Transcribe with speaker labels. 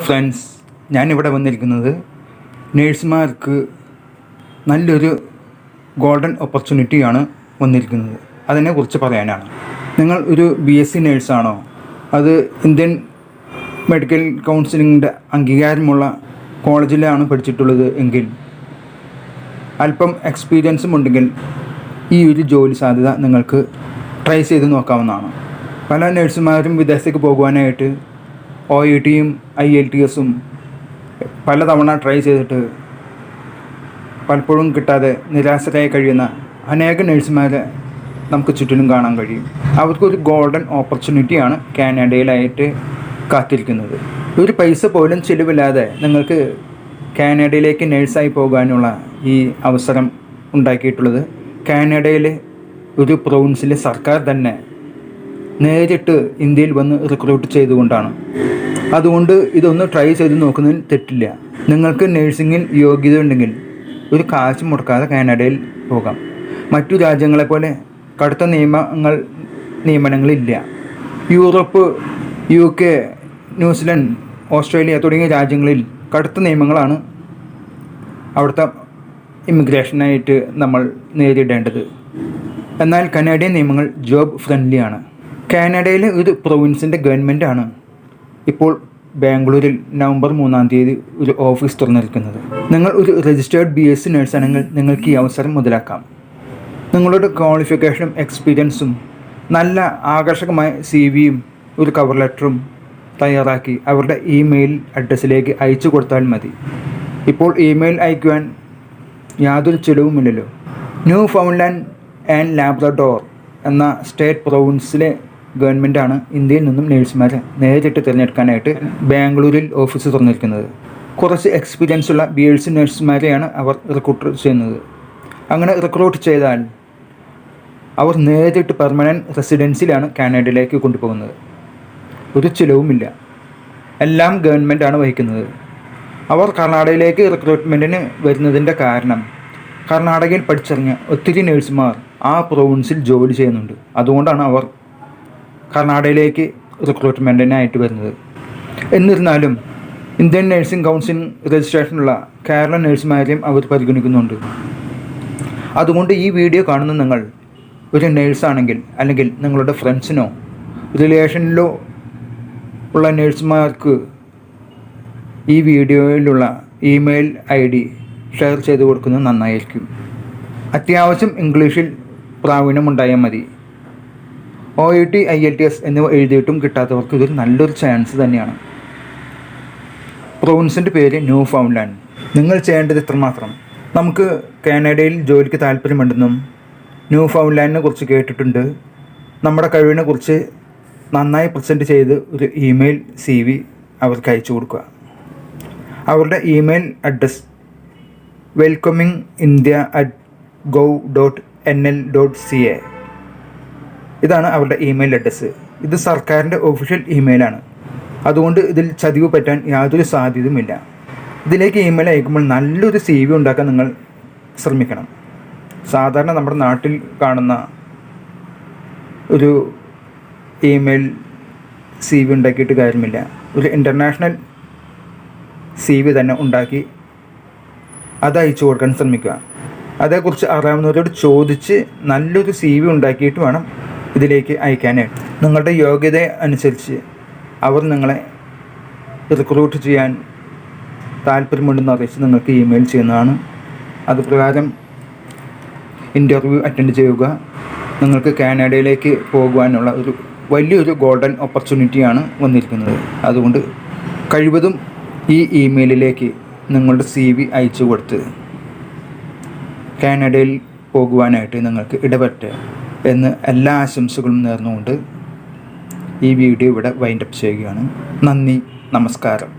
Speaker 1: Friends, ഞാനിവിടെ വന്നിരിക്കുന്നത് നേഴ്സുമാർക്ക് നല്ലൊരു ഗോൾഡൻ ഓപ്പർച്യൂണിറ്റിയാണ് വന്നിരിക്കുന്നത്. അതിനെക്കുറിച്ച് പറയാനാണ്. നിങ്ങൾ ഒരു BSc നേഴ്സാണോ, അത് ഇന്ത്യൻ മെഡിക്കൽ കൗൺസിലിങ്ങിൻ്റെ അംഗീകാരമുള്ള കോളേജിലാണ് പഠിച്ചിട്ടുള്ളത് എങ്കിൽ, അല്പം എക്സ്പീരിയൻസും ഉണ്ടെങ്കിൽ ഈ ഒരു ജോലി സാധ്യത നിങ്ങൾക്ക് ട്രൈ ചെയ്ത് നോക്കാവുന്നതാണ്. പല നേഴ്സുമാരും വിദേശത്തേക്ക് പോകുവാനായിട്ട് OETയും IELTSഉം പലതവണ ട്രൈ ചെയ്തിട്ട് പലപ്പോഴും കിട്ടാതെ നിരാശരായി കഴിയുന്ന അനേക നേഴ്സുമാരെ നമുക്ക് ചുറ്റിലും കാണാൻ കഴിയും. അവർക്കൊരു ഗോൾഡൻ ഓപ്പർച്യൂണിറ്റിയാണ് കാനഡയിലായിട്ട് കാത്തിരിക്കുന്നത്. ഒരു പൈസ പോലും ചിലവില്ലാതെ നിങ്ങൾക്ക് കാനഡയിലേക്ക് നേഴ്സായി പോകാനുള്ള ഈ അവസരം ഉണ്ടാക്കിയിട്ടുള്ളത് കാനഡയിലെ ഒരു പ്രൊവിൻസിലെ സർക്കാർ തന്നെ നേരിട്ട് ഇന്ത്യയിൽ വന്ന് റിക്രൂട്ട് ചെയ്തുകൊണ്ടാണ്. അതുകൊണ്ട് ഇതൊന്ന് ട്രൈ ചെയ്ത് നോക്കുന്നതിൽ തെറ്റില്ല. നിങ്ങൾക്ക് നേഴ്സിങ്ങിൽ യോഗ്യത ഉണ്ടെങ്കിൽ ഒരു കാശ് മുടക്കാതെ കാനഡയിൽ പോകാം. മറ്റു രാജ്യങ്ങളെപ്പോലെ കടുത്ത നിയമനങ്ങളില്ല. യൂറോപ്പ്, UK, ന്യൂസിലൻഡ്, ഓസ്ട്രേലിയ തുടങ്ങിയ രാജ്യങ്ങളിൽ കടുത്ത നിയമങ്ങളാണ് അവിടുത്തെ ഇമിഗ്രേഷനായിട്ട് നമ്മൾ നേരിടേണ്ടത്. എന്നാൽ കനേഡിയൻ നിയമങ്ങൾ ജോബ് ഫ്രണ്ട്ലിയാണ്. കാനഡയിലെ ഒരു പ്രൊവിൻസിൻ്റെ ഗവൺമെൻറ്റാണ് ഇപ്പോൾ ബാംഗ്ലൂരിൽ നവംബർ 3 ഒരു ഓഫീസ് തുറന്നിരിക്കുന്നത്. നിങ്ങൾ ഒരു രജിസ്റ്റേർഡ് BSc നേഴ്സാണെങ്കിൽ നിങ്ങൾക്ക് ഈ അവസരം മുതലാക്കാം. നിങ്ങളുടെ ക്വാളിഫിക്കേഷനും എക്സ്പീരിയൻസും നല്ല ആകർഷകമായ CVയും ഒരു കവർ ലെറ്ററും തയ്യാറാക്കി അവരുടെ ഇമെയിൽ അഡ്രസ്സിലേക്ക് അയച്ചു കൊടുത്താൽ മതി. ഇപ്പോൾ ഇമെയിൽ അയക്കുവാൻ യാതൊരു ചിലവുമില്ലല്ലോ. ന്യൂ ഫൗണ്ട്ലാൻഡ് ആൻഡ് ലാബ്രഡോർ എന്ന സ്റ്റേറ്റ് പ്രൊവിൻസിലെ ഗവൺമെൻറ്റാണ് ഇന്ത്യയിൽ നിന്നും നേഴ്സുമാരെ നേരിട്ട് തിരഞ്ഞെടുക്കാനായിട്ട് ബാംഗ്ലൂരിൽ ഓഫീസ് തുറന്നിരിക്കുന്നത്. കുറച്ച് എക്സ്പീരിയൻസ് ഉള്ള BSc നേഴ്സുമാരെയാണ് അവർ റിക്രൂട്ട് ചെയ്യുന്നത്. അങ്ങനെ റിക്രൂട്ട് ചെയ്താൽ അവർ നേരിട്ട് പെർമനൻറ്റ് റെസിഡൻസിലാണ് കാനഡയിലേക്ക് കൊണ്ടുപോകുന്നത്. ഒരു ചിലവുമില്ല, എല്ലാം ഗവൺമെൻറ്റാണ് വഹിക്കുന്നത്. അവർ കർണാടകയിലേക്ക് റിക്രൂട്ട്മെൻറ്റിന് വരുന്നതിൻ്റെ കാരണം, കർണാടകയിൽ പഠിച്ചിറങ്ങിയ ഒത്തിരി നേഴ്സുമാർ ആ പ്രൊവിൻസിൽ ജോലി ചെയ്യുന്നുണ്ട്. അതുകൊണ്ടാണ് അവർ കർണാടകയിലേക്ക് റിക്രൂട്ട്മെൻറ്റിനായിട്ട് വരുന്നത്. എന്നിരുന്നാലും ഇന്ത്യൻ നഴ്സിംഗ് കൗൺസിൽ രജിസ്ട്രേഷനുള്ള കേരള നേഴ്സുമാരെയും അവർ പരിഗണിക്കുന്നുണ്ട്. അതുകൊണ്ട് ഈ വീഡിയോ കാണുന്ന നിങ്ങൾ ഒരു നേഴ്സാണെങ്കിൽ, അല്ലെങ്കിൽ നിങ്ങളുടെ ഫ്രണ്ട്സിനോ റിലേഷനിലോ ഉള്ള നേഴ്സുമാർക്ക് ഈ വീഡിയോയിലുള്ള ഇമെയിൽ ID ഷെയർ ചെയ്ത് കൊടുക്കുന്നത് നന്നായിരിക്കും. അത്യാവശ്യം ഇംഗ്ലീഷിൽ പ്രാവീണ്യമുണ്ടായാൽ മതി. OET, IELTS എന്നിവ എഴുതിയിട്ടും കിട്ടാത്തവർക്ക് ഇതൊരു നല്ലൊരു ചാൻസ് തന്നെയാണ്. പ്രൊവിൻസിൻ്റെ പേര് ന്യൂ ഫൗണ്ട്ലാൻഡ്. നിങ്ങൾ ചെയ്യേണ്ടത് ഇത്രമാത്രം: നമുക്ക് കാനഡയിൽ ജോലിക്ക് താല്പര്യമുണ്ടെന്നും ന്യൂ ഫൗണ്ട്ലാൻഡിനെ കുറിച്ച് കേട്ടിട്ടുണ്ട്, നമ്മുടെ കഴിവിനെ കുറിച്ച് നന്നായി പ്രസൻറ്റ് ചെയ്ത് ഒരു ഇമെയിൽ CV അവർക്ക് അയച്ചു കൊടുക്കുക. അവരുടെ ഇമെയിൽ അഡ്രസ് welcomingindia@gov.nl.ca. ഇതാണ് അവരുടെ ഇമെയിൽ അഡ്രസ്സ്. ഇത് സർക്കാരിൻ്റെ ഒഫീഷ്യൽ ഇമെയിലാണ്. അതുകൊണ്ട് ഇതിൽ ചതിവ് പറ്റാൻ യാതൊരു സാധ്യതയുമില്ല. ഇതിലേക്ക് ഇമെയിൽ അയക്കുമ്പോൾ നല്ലൊരു CV ഉണ്ടാക്കാൻ നിങ്ങൾ ശ്രമിക്കണം. സാധാരണ നമ്മുടെ നാട്ടിൽ കാണുന്ന ഒരു ഇമെയിൽ CV ഉണ്ടാക്കിയിട്ട് കാര്യമില്ല. ഒരു ഇൻ്റർനാഷണൽ CV തന്നെ ഉണ്ടാക്കി അത് അയച്ചു കൊടുക്കാൻ ശ്രമിക്കുക. അതേക്കുറിച്ച് അറിയാവുന്നവരോട് ചോദിച്ച് നല്ലൊരു CV ഉണ്ടാക്കിയിട്ട് വേണം ഇതിലേക്ക് അയക്കാനായിട്ട്. നിങ്ങളുടെ യോഗ്യത അനുസരിച്ച് അവർ നിങ്ങളെ റിക്രൂട്ട് ചെയ്യാൻ താല്പര്യമുണ്ടെന്ന് അറിയിച്ച് നിങ്ങൾക്ക് ഇമെയിൽ ചെയ്യുന്നതാണ്. അതുപ്രകാരം ഇൻ്റർവ്യൂ അറ്റൻഡ് ചെയ്യുക. നിങ്ങൾക്ക് കാനഡയിലേക്ക് പോകുവാനുള്ള ഒരു വലിയൊരു ഗോൾഡൻ ഓപ്പർച്യൂണിറ്റിയാണ് വന്നിരിക്കുന്നത്. അതുകൊണ്ട് കഴിവതും ഈ ഇമെയിലിലേക്ക് നിങ്ങളുടെ CV അയച്ചു കൊടുത്ത് കാനഡയിൽ പോകുവാനായിട്ട് നിങ്ങൾക്ക് ഇടപെട്ട് എന്ന് എല്ലാ ആശംസകളും നേർന്നുകൊണ്ട് ഈ വീഡിയോ ഇവിടെ വൈൻഡപ്പ് ചെയ്യുകയാണ്. നന്ദി, നമസ്കാരം.